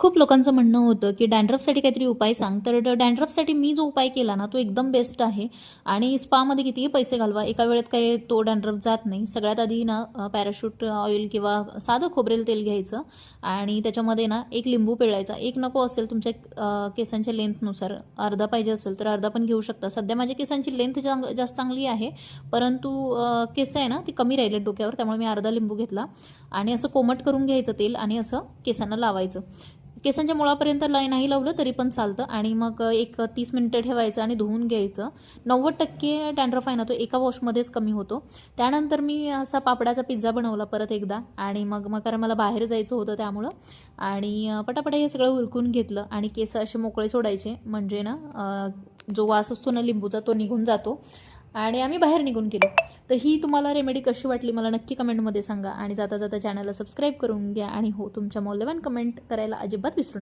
खूप लोकांचं म्हणणं होतं की डॅन्ड्रफसाठी काहीतरी उपाय सांग. तर डॅन्ड्रफसाठी मी जो उपाय केला ना, तो एकदम बेस्ट आहे आणि स्पामध्ये कितीही पैसे घालवा, एका वेळेत काही तो डॅन्ड्रफ जात नाही. सगळ्यात आधी ना पॅराशूट ऑइल किंवा साधं खोबरेल तेल घ्यायचं आणि त्याच्यामध्ये ना एक लिंबू पिळायचा. एक नको असेल तुमच्या केसांच्या लेंथनुसार, अर्धा पाहिजे असेल तर अर्धा पण घेऊ शकता. सध्या माझ्या केसांची लेंथ जास्त चांगली आहे, परंतु केस आहे ना ती कमी राहिले डोक्यावर, त्यामुळे मी अर्धा लिंबू घेतला आणि असं कोमट करून घ्यायचं तेल आणि असं केसांना लावायचं. केसांच्या मुळापर्यंत नाही लावलं तरी पण चालतं आणि मग एक 30 मिनिटं ठेवायचं आणि धुवून घ्यायचं. 90% डॅन्ड्रफ आहे ना तो एका वॉशमध्येच कमी होतो. त्यानंतर मी असा पापडाचा पिझ्झा बनवला परत एकदा आणि मग कारण मला बाहेर जायचं होतं त्यामुळं आणि पटापट हे सगळं उरकून घेतलं आणि केस असे मोकळे सोडायचे, म्हणजे ना जो वास असतो ना लिंबूचा तो निघून जातो आणि आम्ही बाहेर निघून गेलो. तर ही तुम्हाला रेमेडी कशी वाटली मला नक्की कमेंटमध्ये सांगा आणि जाता जाता चॅनलला सबस्क्राईब करून घ्या आणि हो, तुमच्या मौल्यवान कमेंट करायला अजिबात विसरू नका.